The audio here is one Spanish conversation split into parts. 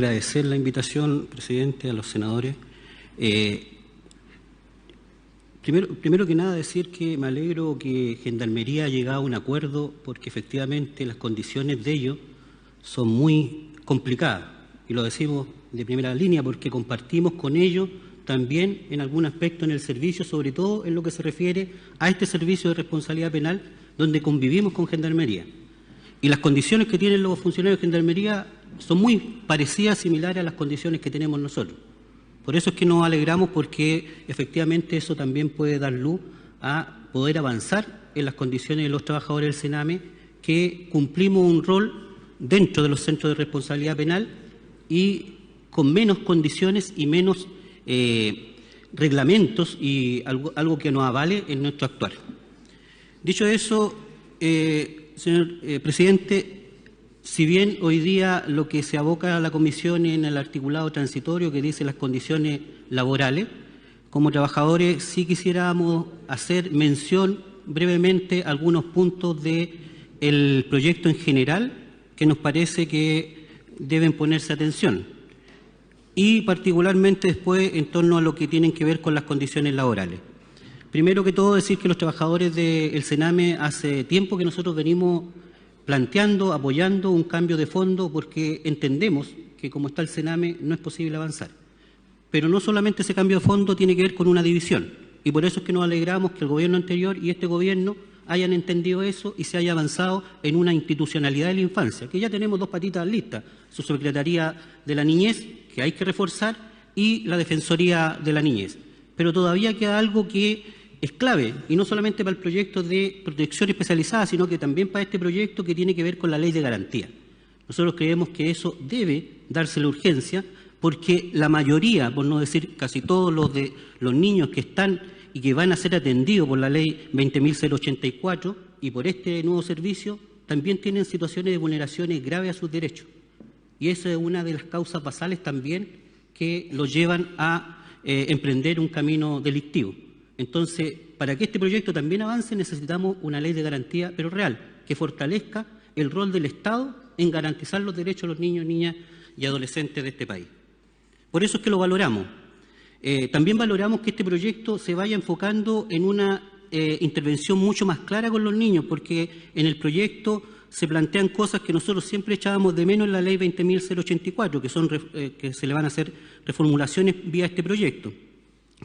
Agradecer la invitación, presidente, a los senadores. Primero que nada decir que me alegro que Gendarmería ha llegado a un acuerdo porque efectivamente las condiciones de ellos son muy complicadas y lo decimos de primera línea porque compartimos con ellos también en algún aspecto en el servicio, sobre todo en lo que se refiere a este servicio de responsabilidad penal donde convivimos con Gendarmería. Y las condiciones que tienen los funcionarios de Gendarmería son muy parecidas, similares a las condiciones que tenemos nosotros. Por eso es que nos alegramos porque efectivamente eso también puede dar luz a poder avanzar en las condiciones de los trabajadores del Sename, que cumplimos un rol dentro de los centros de responsabilidad penal y con menos condiciones y menos reglamentos y algo que nos avale en nuestro actuar. Dicho eso, señor presidente, si bien hoy día lo que se aboca a la comisión en el articulado transitorio que dice las condiciones laborales, como trabajadores sí quisiéramos hacer mención brevemente a algunos puntos del proyecto en general que nos parece que deben ponerse atención y particularmente después en torno a lo que tienen que ver con las condiciones laborales. Primero que todo decir que los trabajadores del Sename hace tiempo que nosotros venimos planteando, apoyando un cambio de fondo porque entendemos que como está el Sename no es posible avanzar. Pero no solamente ese cambio de fondo tiene que ver con una división y por eso es que nos alegramos que el gobierno anterior y este gobierno hayan entendido eso y se haya avanzado en una institucionalidad de la infancia, que ya tenemos dos patitas listas, su Subsecretaría de la Niñez, que hay que reforzar, y la Defensoría de la Niñez. Pero todavía queda algo que es clave, y no solamente para el proyecto de protección especializada, sino que también para este proyecto que tiene que ver con la ley de garantía. Nosotros creemos que eso debe darse la urgencia, porque la mayoría, por no decir casi todos los niños que están y que van a ser atendidos por la ley 20.084 y por este nuevo servicio, también tienen situaciones de vulneraciones graves a sus derechos. Y esa es una de las causas basales también que los llevan a emprender un camino delictivo. Entonces, para que este proyecto también avance necesitamos una ley de garantía, pero real, que fortalezca el rol del Estado en garantizar los derechos de los niños, niñas y adolescentes de este país. Por eso es que lo valoramos. También valoramos que este proyecto se vaya enfocando en una intervención mucho más clara con los niños, porque en el proyecto se plantean cosas que nosotros siempre echábamos de menos en la ley 20.084, que se le van a hacer reformulaciones vía este proyecto,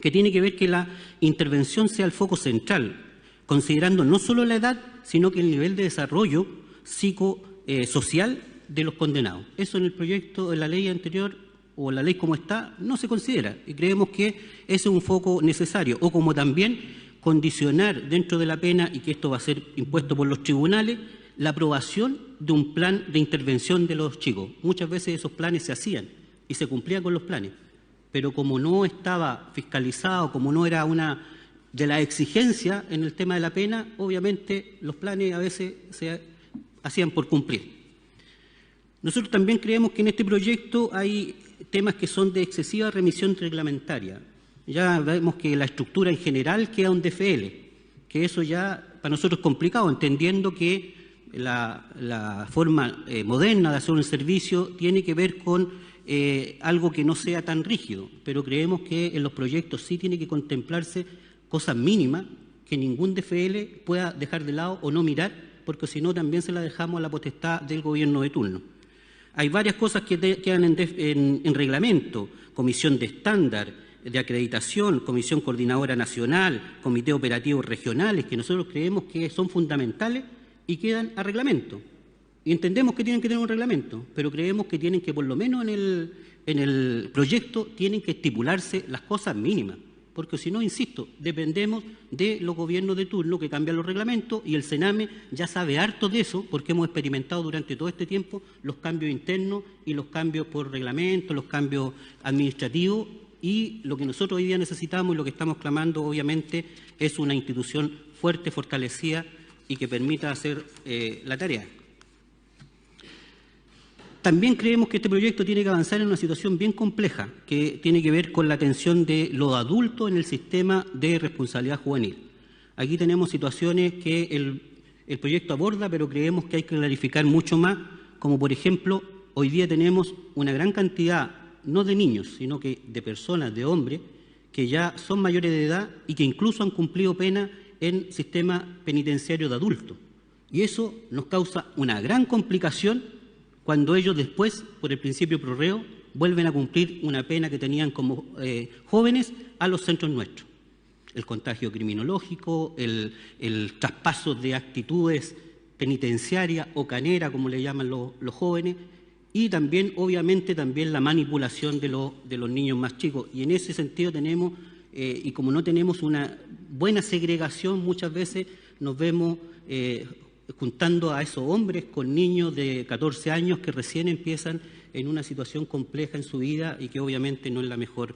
que tiene que ver que la intervención sea el foco central, considerando no solo la edad, sino que el nivel de desarrollo psicosocial de los condenados. Eso en el proyecto, en la ley anterior o la ley como está, no se considera y creemos que ese es un foco necesario. O como también condicionar dentro de la pena, y que esto va a ser impuesto por los tribunales, la aprobación de un plan de intervención de los chicos. Muchas veces esos planes se hacían y se cumplían con los planes, pero como no estaba fiscalizado, como no era una de las exigencias en el tema de la pena, obviamente los planes a veces se hacían por cumplir. Nosotros también creemos que en este proyecto hay temas que son de excesiva remisión reglamentaria. Ya vemos que la estructura en general queda un DFL, que eso ya para nosotros es complicado, entendiendo que la forma moderna de hacer un servicio tiene que ver con algo que no sea tan rígido, pero creemos que en los proyectos sí tiene que contemplarse cosas mínimas que ningún DFL pueda dejar de lado o no mirar, porque si no también se la dejamos a la potestad del gobierno de turno. Hay varias cosas que quedan en reglamento: comisión de estándar, de acreditación, comisión coordinadora nacional, comité operativo regionales, que nosotros creemos que son fundamentales y quedan a reglamento. Y entendemos que tienen que tener un reglamento, pero creemos que tienen que, por lo menos en el proyecto, tienen que estipularse las cosas mínimas, porque si no, insisto, dependemos de los gobiernos de turno que cambian los reglamentos y el Sename ya sabe harto de eso porque hemos experimentado durante todo este tiempo los cambios internos y los cambios por reglamento, los cambios administrativos, y lo que nosotros hoy día necesitamos y lo que estamos clamando obviamente es una institución fuerte, fortalecida y que permita hacer la tarea. También creemos que este proyecto tiene que avanzar en una situación bien compleja, que tiene que ver con la atención de los adultos en el sistema de responsabilidad juvenil. Aquí tenemos situaciones que el proyecto aborda, pero creemos que hay que clarificar mucho más, como por ejemplo hoy día tenemos una gran cantidad, no de niños, sino que de personas, de hombres, que ya son mayores de edad y que incluso han cumplido pena en sistema penitenciario de adultos. Y eso nos causa una gran complicación cuando ellos después, por el principio pro reo, vuelven a cumplir una pena que tenían como jóvenes a los centros nuestros. El contagio criminológico, el traspaso de actitudes penitenciarias o canera, como le llaman los jóvenes, y también, obviamente, también la manipulación de los niños más chicos. Y en ese sentido tenemos, y como no tenemos una buena segregación, muchas veces nos vemos juntando a esos hombres con niños de 14 años que recién empiezan en una situación compleja en su vida y que obviamente no es la mejor,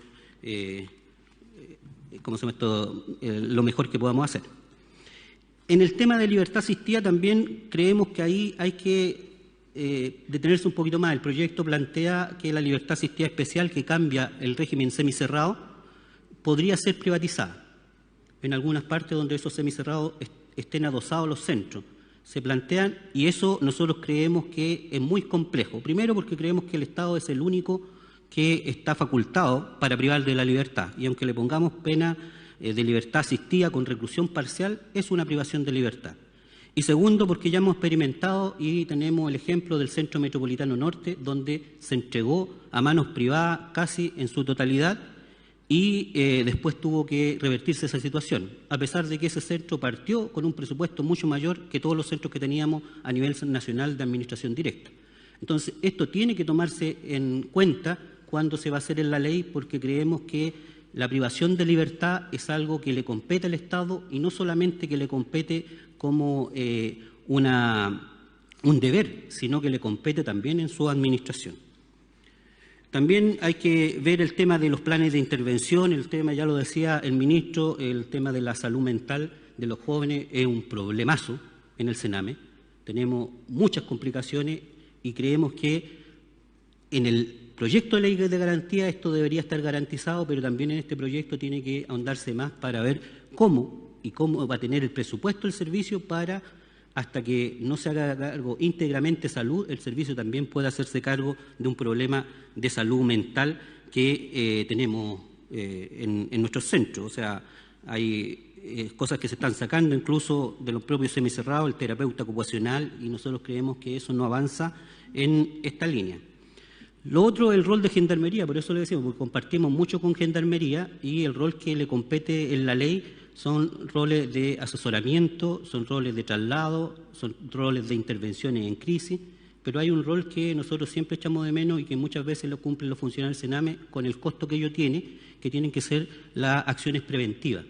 lo mejor que podamos hacer. En el tema de libertad asistida también creemos que ahí hay que detenerse un poquito más. El proyecto plantea que la libertad asistida especial, que cambia el régimen semicerrado, podría ser privatizada. En algunas partes donde esos semicerrados estén adosados a los centros, se plantean, y eso nosotros creemos que es muy complejo. Primero porque creemos que el Estado es el único que está facultado para privar de la libertad, y aunque le pongamos pena de libertad asistida con reclusión parcial, es una privación de libertad. Y segundo, porque ya hemos experimentado y tenemos el ejemplo del Centro Metropolitano Norte, donde se entregó a manos privadas casi en su totalidad y después tuvo que revertirse esa situación, a pesar de que ese centro partió con un presupuesto mucho mayor que todos los centros que teníamos a nivel nacional de administración directa. Entonces, esto tiene que tomarse en cuenta cuando se va a hacer en la ley, porque creemos que la privación de libertad es algo que le compete al Estado y no solamente que le compete como un deber, sino que le compete también en su administración. También hay que ver el tema de los planes de intervención, el tema, ya lo decía el ministro, el tema de la salud mental de los jóvenes es un problemazo en el Sename. Tenemos muchas complicaciones y creemos que en el proyecto de ley de garantía esto debería estar garantizado, pero también en este proyecto tiene que ahondarse más para ver cómo va a tener el presupuesto el servicio para, hasta que no se haga cargo íntegramente salud, el servicio también pueda hacerse cargo de un problema de salud mental que tenemos en nuestros centros. O sea, hay cosas que se están sacando incluso de los propios semicerrados, el terapeuta ocupacional, y nosotros creemos que eso no avanza en esta línea. Lo otro es el rol de Gendarmería, por eso le decimos, porque compartimos mucho con Gendarmería y el rol que le compete en la ley son roles de asesoramiento, son roles de traslado, son roles de intervenciones en crisis, pero hay un rol que nosotros siempre echamos de menos y que muchas veces lo cumplen los funcionarios del Sename con el costo que ello tiene, que tienen que ser las acciones preventivas.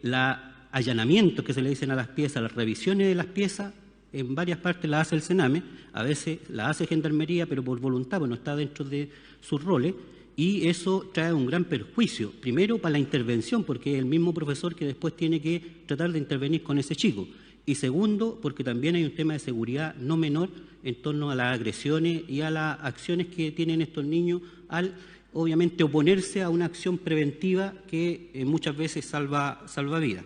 Los allanamientos que se le dicen a las piezas, las revisiones de las piezas, en varias partes las hace el Sename, a veces las hace Gendarmería, pero por voluntad, pues no está dentro de sus roles, y eso trae un gran perjuicio, primero para la intervención, porque es el mismo profesor que después tiene que tratar de intervenir con ese chico, y segundo, porque también hay un tema de seguridad no menor en torno a las agresiones y a las acciones que tienen estos niños al, obviamente, oponerse a una acción preventiva que muchas veces salva vidas.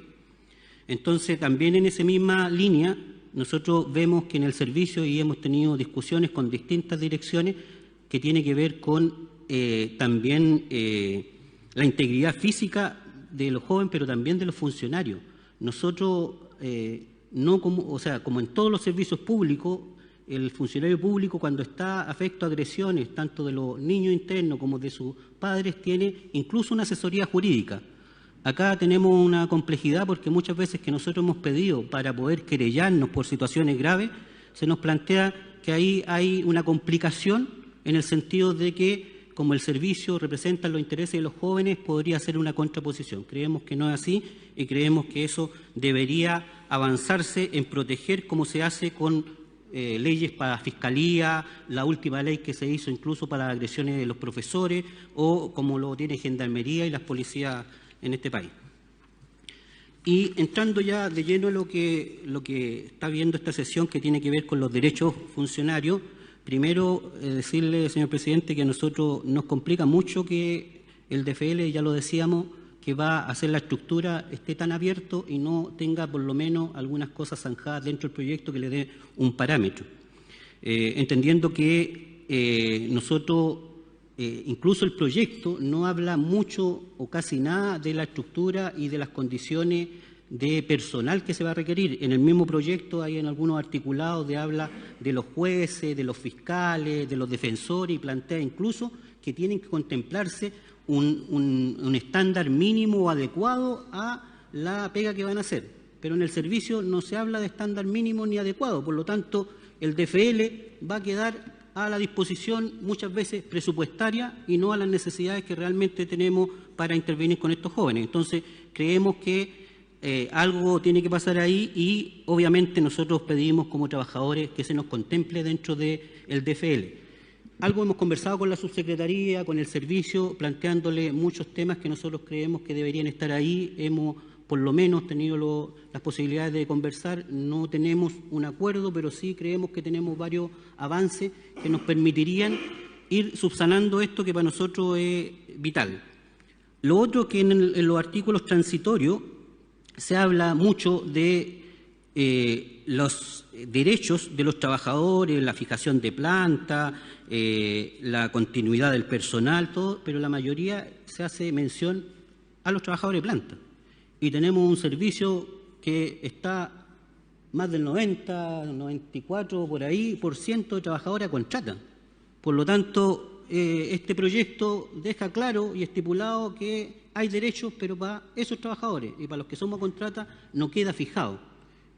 Entonces, también en esa misma línea, nosotros vemos que en el servicio, y hemos tenido discusiones con distintas direcciones, que tiene que ver con también la integridad física de los jóvenes, pero también de los funcionarios. Nosotros, como en todos los servicios públicos, el funcionario público, cuando está afecto a agresiones, tanto de los niños internos como de sus padres, tiene incluso una asesoría jurídica. Acá tenemos una complejidad porque muchas veces que nosotros hemos pedido para poder querellarnos por situaciones graves, se nos plantea que ahí hay una complicación en el sentido de que, como el servicio representa los intereses de los jóvenes, podría ser una contraposición. Creemos que no es así y creemos que eso debería avanzarse en proteger, como se hace con leyes para Fiscalía, la última ley que se hizo incluso para las agresiones de los profesores, o como lo tiene Gendarmería y las policías en este país. Y entrando ya de lleno a lo que está viendo esta sesión, que tiene que ver con los derechos funcionarios, primero decirle, señor presidente, que a nosotros nos complica mucho que el DFL, ya lo decíamos, que va a hacer la estructura esté tan abierto y no tenga por lo menos algunas cosas zanjadas dentro del proyecto que le dé un parámetro. entendiendo que nosotros, incluso el proyecto no habla mucho o casi nada de la estructura y de las condiciones de personal que se va a requerir. En el mismo proyecto hay en algunos articulados de habla de los jueces, de los fiscales, de los defensores, y plantea incluso que tienen que contemplarse un estándar mínimo adecuado a la pega que van a hacer. Pero en el servicio no se habla de estándar mínimo ni adecuado, por lo tanto el DFL va a quedar a la disposición muchas veces presupuestaria y no a las necesidades que realmente tenemos para intervenir con estos jóvenes. Entonces creemos que algo tiene que pasar ahí y obviamente nosotros pedimos como trabajadores que se nos contemple dentro del DFL. Algo hemos conversado con la subsecretaría, con el servicio, planteándole muchos temas que nosotros creemos que deberían estar ahí. Hemos por lo menos tenido las posibilidades de conversar. No tenemos un acuerdo, pero sí creemos que tenemos varios avances que nos permitirían ir subsanando esto que para nosotros es vital. Lo otro que en los artículos transitorios se habla mucho de los derechos de los trabajadores, la fijación de planta, la continuidad del personal, todo, pero la mayoría se hace mención a los trabajadores de planta. Y tenemos un servicio que está más del 90, 94, por ahí, por ciento de trabajadores a contrata. Por lo tanto, este proyecto deja claro y estipulado que hay derechos, pero para esos trabajadores y para los que somos contrata no queda fijado.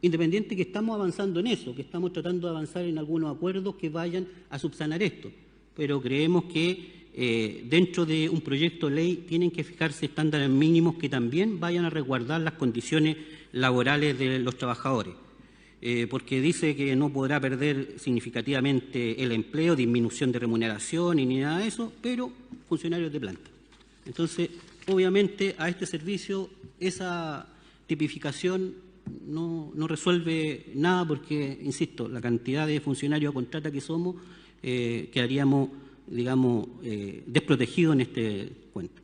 Independiente que estamos avanzando en eso, que estamos tratando de avanzar en algunos acuerdos que vayan a subsanar esto, pero creemos que dentro de un proyecto de ley tienen que fijarse estándares mínimos que también vayan a resguardar las condiciones laborales de los trabajadores, porque dice que no podrá perder significativamente el empleo, disminución de remuneración y ni nada de eso, pero funcionarios de planta. Entonces, obviamente, a este servicio esa tipificación no resuelve nada porque, insisto, la cantidad de funcionarios a contrata que somos, quedaríamos, digamos, desprotegidos en este cuento.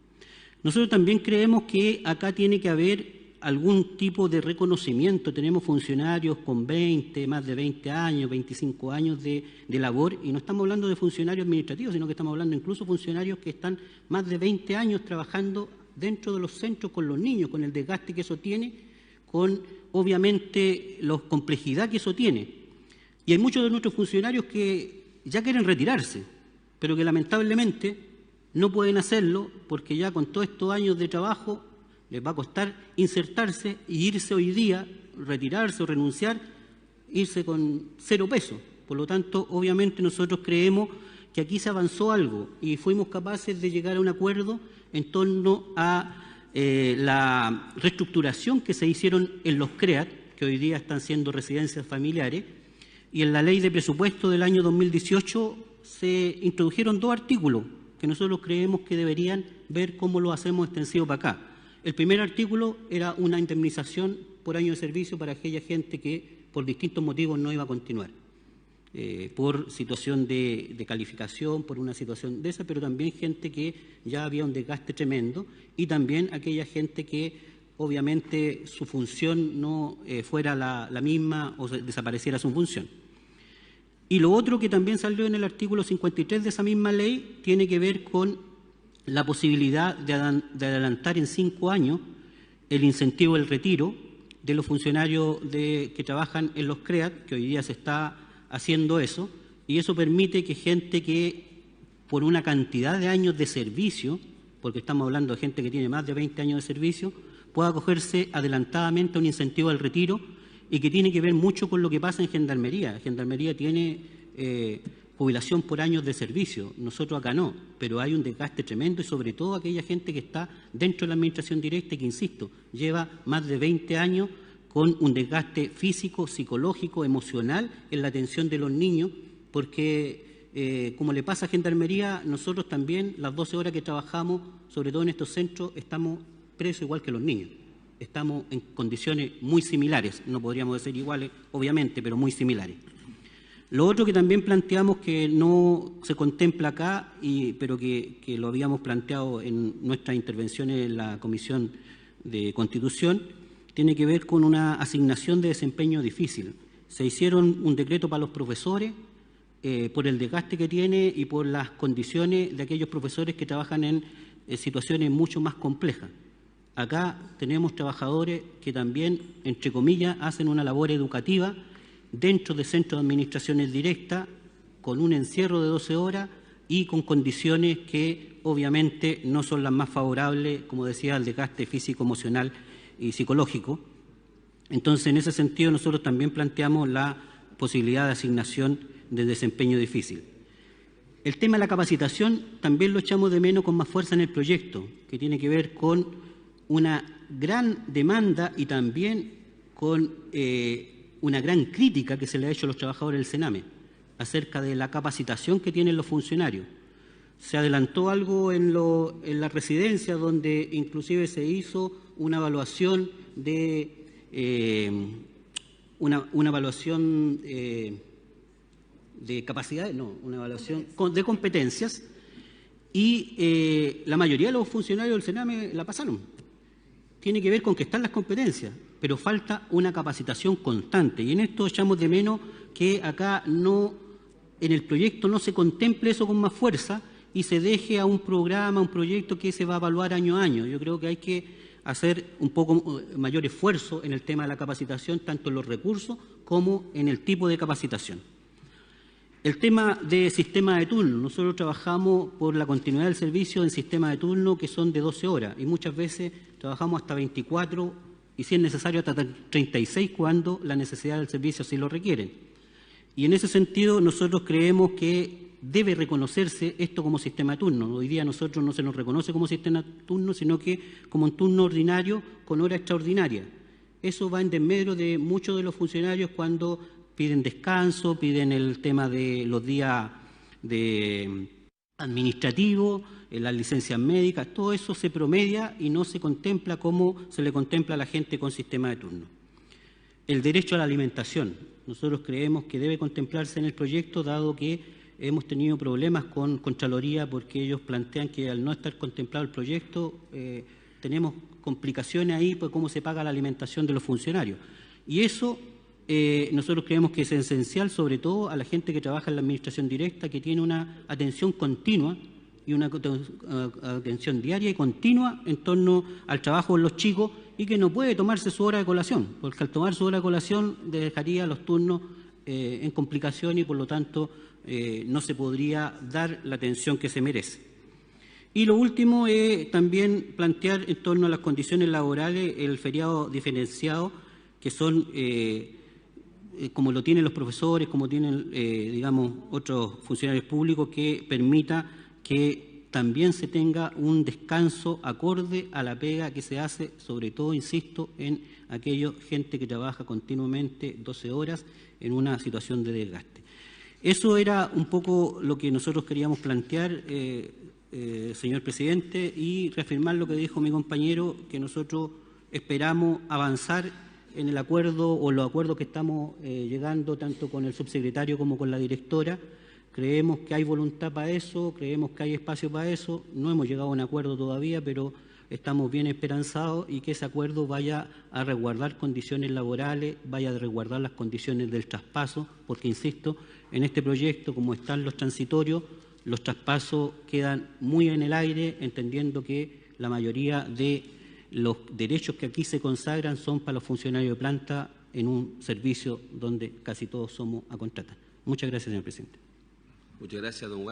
Nosotros también creemos que acá tiene que haber algún tipo de reconocimiento. Tenemos funcionarios con más de 20 años, 25 años de labor, y no estamos hablando de funcionarios administrativos, sino que estamos hablando incluso de funcionarios que están más de 20 años trabajando dentro de los centros con los niños, con el desgaste que eso tiene, con obviamente la complejidad que eso tiene. Y hay muchos de nuestros funcionarios que ya quieren retirarse, pero que lamentablemente no pueden hacerlo porque ya con todos estos años de trabajo les va a costar insertarse y irse hoy día, retirarse o renunciar, irse con 0 pesos. Por lo tanto, obviamente nosotros creemos que aquí se avanzó algo y fuimos capaces de llegar a un acuerdo en torno a la reestructuración que se hicieron en los CREAT, que hoy día están siendo residencias familiares, y en la ley de presupuesto del año 2018 se introdujeron 2 artículos que nosotros creemos que deberían ver cómo lo hacemos extensivo para acá. El primer artículo era una indemnización por año de servicio para aquella gente que por distintos motivos no iba a continuar, por situación de calificación, por una situación de esa, pero también gente que ya había un desgaste tremendo y también aquella gente que obviamente su función no fuera la misma o desapareciera su función. Y lo otro que también salió en el artículo 53 de esa misma ley tiene que ver con la posibilidad de adelantar en 5 años el incentivo del retiro de los funcionarios que trabajan en los CREAT, que hoy día se está haciendo eso, y eso permite que gente que por una cantidad de años de servicio, porque estamos hablando de gente que tiene más de 20 años de servicio, pueda acogerse adelantadamente a un incentivo al retiro y que tiene que ver mucho con lo que pasa en Gendarmería. Gendarmería tiene jubilación por años de servicio, nosotros acá no, pero hay un desgaste tremendo y sobre todo aquella gente que está dentro de la administración directa y que, insisto, lleva más de 20 años con un desgaste físico, psicológico, emocional en la atención de los niños, porque como le pasa a Gendarmería, nosotros también las 12 horas que trabajamos, sobre todo en estos centros, estamos presos igual que los niños. Estamos en condiciones muy similares, no podríamos decir iguales, obviamente, pero muy similares. Lo otro que también planteamos que no se contempla acá, pero que lo habíamos planteado en nuestras intervenciones en la Comisión de Constitución, tiene que ver con una asignación de desempeño difícil. Se hicieron un decreto para los profesores, por el desgaste que tiene y por las condiciones de aquellos profesores que trabajan en situaciones mucho más complejas. Acá tenemos trabajadores que también, entre comillas, hacen una labor educativa dentro de centros de administraciones directas, con un encierro de 12 horas y con condiciones que obviamente no son las más favorables, como decía, al desgaste físico, emocional y psicológico. Entonces, en ese sentido, nosotros también planteamos la posibilidad de asignación de desempeño difícil. El tema de la capacitación también lo echamos de menos con más fuerza en el proyecto, que tiene que ver con una gran demanda y también con una gran crítica que se le ha hecho a los trabajadores del Sename acerca de la capacitación que tienen los funcionarios. Se adelantó algo en la residencia, donde inclusive se hizo una evaluación de una evaluación de capacidades, no, una evaluación de competencias, y la mayoría de los funcionarios del Sename la pasaron. Tiene que ver con que están las competencias, pero falta una capacitación constante. Y en esto echamos de menos que acá no, en el proyecto no se contemple eso con más fuerza y se deje a un programa, un proyecto que se va a evaluar año a año. Yo creo que hay que hacer un poco mayor esfuerzo en el tema de la capacitación, tanto en los recursos como en el tipo de capacitación. El tema de sistema de turno. Nosotros trabajamos por la continuidad del servicio en sistemas de turno que son de 12 horas y muchas veces trabajamos hasta 24 y, si es necesario, hasta 36 cuando la necesidad del servicio así lo requiere. Y en ese sentido nosotros creemos que debe reconocerse esto como sistema de turno. Hoy día nosotros no se nos reconoce como sistema de turno, sino que como un turno ordinario con hora extraordinaria. Eso va en desmedro de muchos de los funcionarios cuando piden descanso, piden el tema de los días administrativos, las licencias médicas, todo eso se promedia y no se contempla como se le contempla a la gente con sistema de turno. El derecho a la alimentación. Nosotros creemos que debe contemplarse en el proyecto, dado que hemos tenido problemas con Contraloría porque ellos plantean que al no estar contemplado el proyecto tenemos complicaciones ahí por cómo se paga la alimentación de los funcionarios. Y eso nosotros creemos que es esencial, sobre todo a la gente que trabaja en la administración directa, que tiene una atención continua y una atención diaria y continua en torno al trabajo de los chicos y que no puede tomarse su hora de colación, porque al tomar su hora de colación dejaría los turnos en complicación y por lo tanto no se podría dar la atención que se merece. Y lo último es también plantear en torno a las condiciones laborales el feriado diferenciado, que son como lo tienen los profesores, como tienen, digamos, otros funcionarios públicos, que permita que también se tenga un descanso acorde a la pega que se hace, sobre todo, insisto, en aquella gente que trabaja continuamente 12 horas en una situación de desgaste. Eso era un poco lo que nosotros queríamos plantear, señor presidente, y reafirmar lo que dijo mi compañero, que nosotros esperamos avanzar en el acuerdo o los acuerdos que estamos llegando tanto con el subsecretario como con la directora. Creemos que hay voluntad para eso, creemos que hay espacio para eso. No hemos llegado a un acuerdo todavía, pero estamos bien esperanzados y que ese acuerdo vaya a resguardar condiciones laborales, vaya a resguardar las condiciones del traspaso, porque, insisto, en este proyecto, como están los transitorios, los traspasos quedan muy en el aire, entendiendo que la mayoría de los derechos que aquí se consagran son para los funcionarios de planta en un servicio donde casi todos somos a contratar. Muchas gracias, señor presidente. Muchas gracias, don